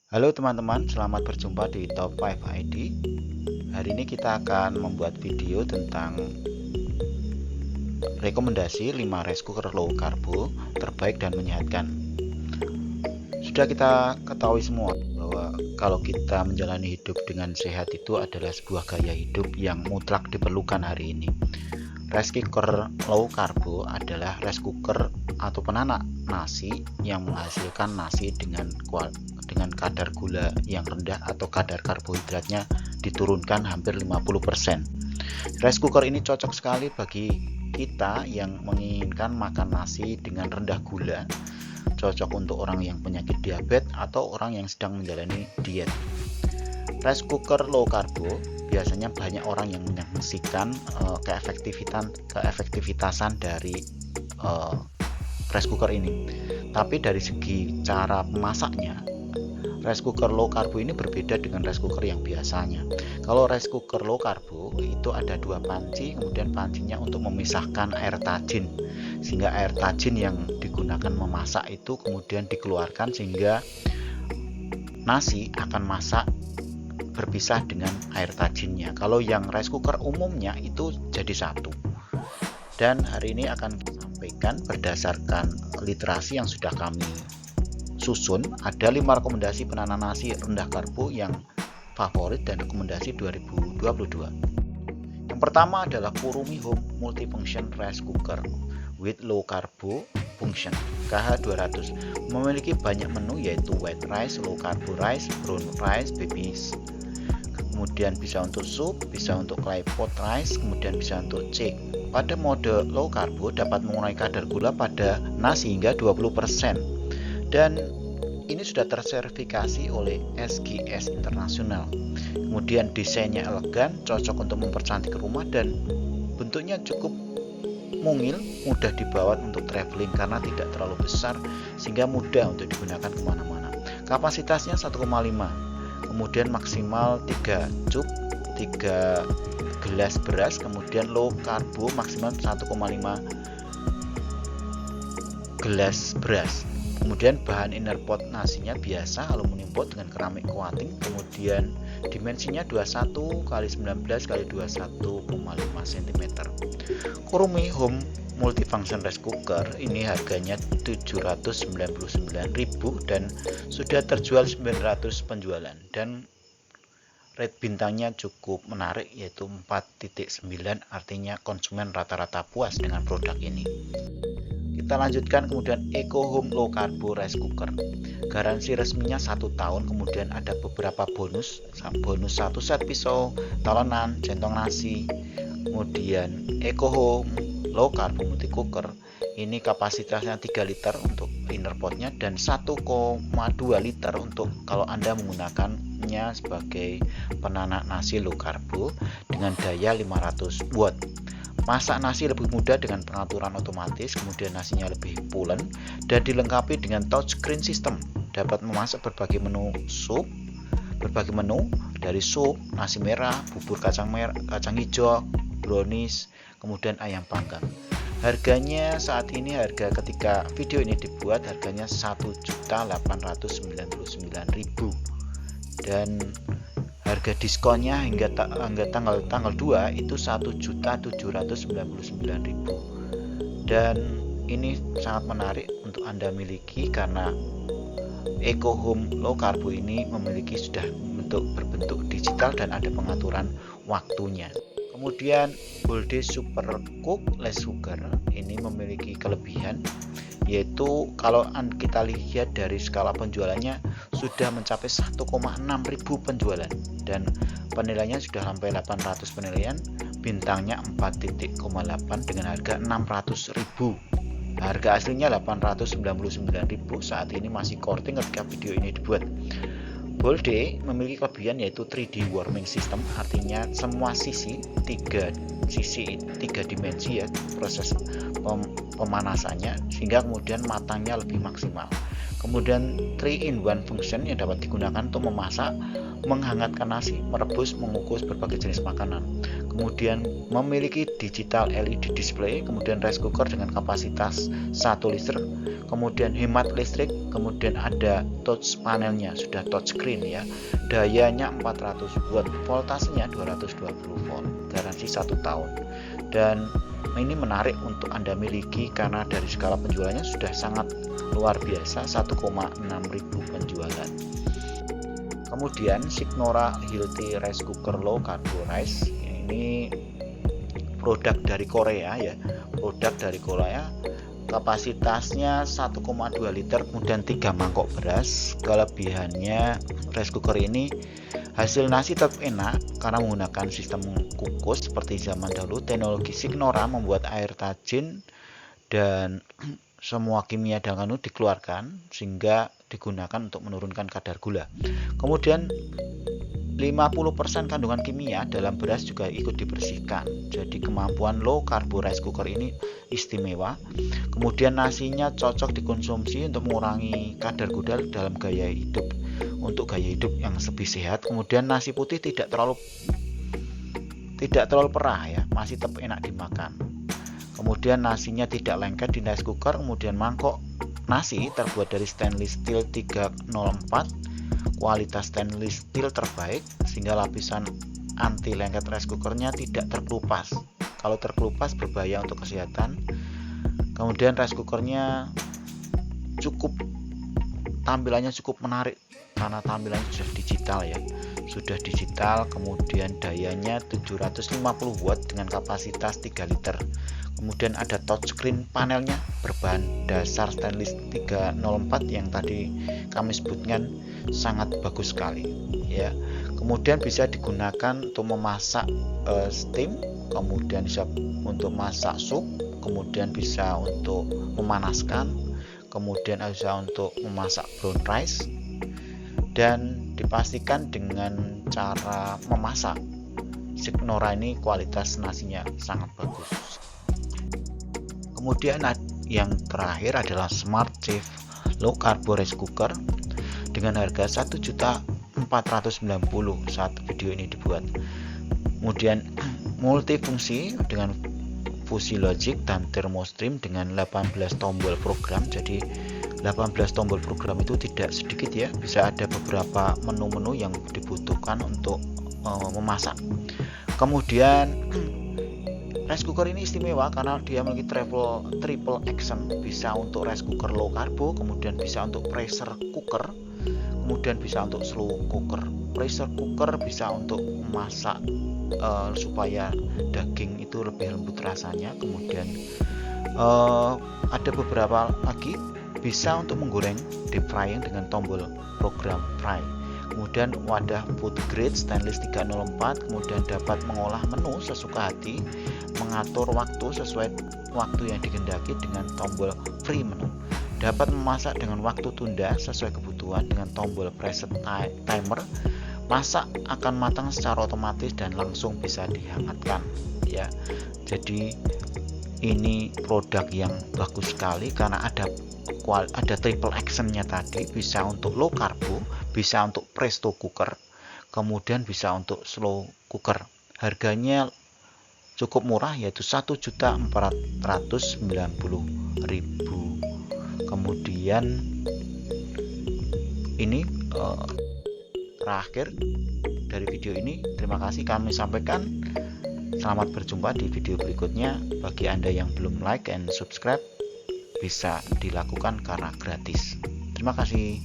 Halo teman-teman, selamat berjumpa di Top 5 ID. Hari ini kita akan membuat video tentang rekomendasi 5 rice cooker low karbo terbaik dan menyehatkan. Sudah kita ketahui semua bahwa kalau kita menjalani hidup dengan sehat itu adalah sebuah gaya hidup yang mutlak diperlukan hari ini. Rice cooker low karbo adalah rice cooker atau penanak nasi yang menghasilkan nasi dengan kadar gula yang rendah atau kadar karbohidratnya diturunkan hampir 50%. Rice cooker ini cocok sekali bagi kita yang menginginkan makan nasi dengan rendah gula, cocok untuk orang yang penyakit diabetes atau orang yang sedang menjalani diet. Rice cooker low karbo biasanya banyak orang yang menyaksikan keefektivitasan dari rice cooker ini. Tapi dari segi cara memasaknya, rice cooker low karbo ini berbeda dengan rice cooker yang biasanya. Kalau rice cooker low karbo itu ada dua panci, kemudian pancinya untuk memisahkan air tajin, sehingga air tajin yang digunakan memasak itu kemudian dikeluarkan sehingga nasi akan masak berpisah dengan air tajinnya. Kalau yang rice cooker umumnya itu jadi satu. Dan hari ini akan kita sampaikan berdasarkan literasi yang sudah kami susun, ada 5 rekomendasi penanak nasi rendah karbo yang favorit dan rekomendasi 2022. Yang pertama adalah Kurumi Home Multifunction Rice Cooker with Low Carbo Function KH200. Memiliki banyak menu yaitu white rice, low carbo rice, brown rice, babies. Kemudian bisa untuk sup, bisa untuk clay pot rice, kemudian bisa untuk cake. Pada mode low carbo dapat mengurangi kadar gula pada nasi hingga 20%. Dan ini sudah tersertifikasi oleh SGS Internasional. Kemudian desainnya elegan, cocok untuk mempercantik rumah dan bentuknya cukup mungil, mudah dibawa untuk traveling karena tidak terlalu besar sehingga mudah untuk digunakan kemana-mana. Kapasitasnya 1,5, kemudian maksimal 3 cup, 3 gelas beras, kemudian low karbo maksimal 1,5 gelas beras. Kemudian bahan inner pot nasinya biasa aluminium pot dengan keramik coating, kemudian dimensinya 21 x 19 x 21,5 cm. Kurumi Home Multifunction Rice Cooker ini harganya 799.000 dan sudah terjual 900 penjualan, dan rate bintangnya cukup menarik yaitu 4.9, artinya konsumen rata-rata puas dengan produk ini. Kita lanjutkan kemudian Eco Home Low Carbo Rice Cooker. Garansi resminya 1 tahun, kemudian ada beberapa bonus 1 set pisau, talenan, centong nasi. Kemudian Eco Home Low Carbo Multi Cooker ini kapasitasnya 3 liter untuk inner potnya dan 1,2 liter untuk kalau Anda menggunakannya sebagai penanak nasi low carbo dengan daya 500 watt. Masak nasi lebih mudah dengan pengaturan otomatis, kemudian nasinya lebih pulen dan dilengkapi dengan touchscreen system. Dapat memasak berbagai menu dari sup, nasi merah, bubur kacang hijau, brownies, kemudian ayam panggang. Harganya saat ini, harga ketika video ini dibuat harganya 1.899.000 dan harga diskonnya hingga tanggal 2 itu 1.799.000. Dan ini sangat menarik untuk Anda miliki karena Eco Home Low Carbo ini memiliki sudah berbentuk digital dan ada pengaturan waktunya. Kemudian Bolde Super Cook Less Sugar ini memiliki kelebihan yaitu kalau kita lihat dari skala penjualannya sudah mencapai 1,6 ribu penjualan dan penilaiannya sudah sampai 800 penilaian, bintangnya 4.8 dengan harga 600.000. Harga aslinya 899.000, saat ini masih korting ketika video ini dibuat. Bolde memiliki kelebihan yaitu 3D warming system, artinya semua sisi 3 dimensi ya proses pemanasannya sehingga kemudian matangnya lebih maksimal. Kemudian 3-in-1 function yang dapat digunakan untuk memasak, menghangatkan nasi, merebus, mengukus berbagai jenis makanan. kemudian memiliki digital LED display, kemudian rice cooker dengan kapasitas 1 liter, kemudian hemat listrik, kemudian ada touch panelnya, sudah touch screen ya, dayanya 400 watt, voltasenya 220 volt, garansi 1 tahun. Dan ini menarik untuk Anda miliki karena dari skala penjualannya sudah sangat luar biasa, 1,6 ribu penjualan. Kemudian Signora Hilti Rice Cooker Low Carbo Rice, ini produk dari Korea ya, produk dari Korea, kapasitasnya 1,2 liter, kemudian 3 mangkok beras. Kelebihannya rice cooker ini hasil nasi tetap enak karena menggunakan sistem kukus seperti zaman dahulu. Teknologi Signora membuat air tajin dan semua kimia dan kandungan dikeluarkan sehingga digunakan untuk menurunkan kadar gula. Kemudian 50% kandungan kimia dalam beras juga ikut dibersihkan. Jadi kemampuan low carbo rice cooker ini istimewa. Kemudian nasinya cocok dikonsumsi untuk mengurangi kadar gula dalam gaya hidup, untuk gaya hidup yang lebih sehat. Kemudian nasi putih tidak terlalu perah ya, masih tetap enak dimakan. Kemudian nasinya tidak lengket di rice cooker. Kemudian mangkok nasi terbuat dari stainless steel 304, kualitas stainless steel terbaik sehingga lapisan anti lengket rice cookernya tidak terkelupas. Kalau terkelupas berbahaya untuk kesehatan. Kemudian rice cookernya tampilannya cukup menarik karena tampilannya sudah digital ya, sudah digital. Kemudian dayanya 750 watt dengan kapasitas 3 liter. Kemudian ada touchscreen panelnya berbahan dasar stainless 304 yang tadi kami sebutkan, sangat bagus sekali ya. Kemudian bisa digunakan untuk memasak steam, kemudian bisa untuk masak sup, kemudian bisa untuk memanaskan, kemudian bisa untuk memasak brown rice. Dan dipastikan dengan cara memasak Signora ini kualitas nasinya sangat bagus. Kemudian yang terakhir adalah Smart Chef Low Carbo Rice Cooker dengan harga 1.490 saat video ini dibuat. Kemudian multifungsi dengan fusi logic dan thermostream dengan 18 tombol program. Jadi 18 tombol program itu tidak sedikit ya, bisa ada beberapa menu-menu yang dibutuhkan untuk memasak. Kemudian rice cooker ini istimewa karena dia memiliki triple action, bisa untuk rice cooker low carbo, kemudian bisa untuk pressure cooker, kemudian bisa untuk slow cooker. Pressure cooker bisa untuk memasak supaya daging itu lebih lembut rasanya. Kemudian ada beberapa lagi bisa untuk menggoreng deep frying dengan tombol program fry. Kemudian wadah food grade stainless 304, kemudian dapat mengolah menu sesuka hati, mengatur waktu sesuai waktu yang dikehendaki dengan tombol free menu, dapat memasak dengan waktu tunda sesuai kebutuhan dengan tombol preset timer, masak akan matang secara otomatis dan langsung bisa dihangatkan ya. Jadi ini produk yang bagus sekali karena ada triple actionnya tadi, bisa untuk low carbo, bisa untuk presto cooker, kemudian bisa untuk slow cooker. Harganya cukup murah yaitu 1.490.000. Kemudian ini terakhir dari video ini. Terima kasih kami sampaikan. Selamat berjumpa di video berikutnya. Bagi Anda yang belum like and subscribe, bisa dilakukan karena gratis. Terima kasih.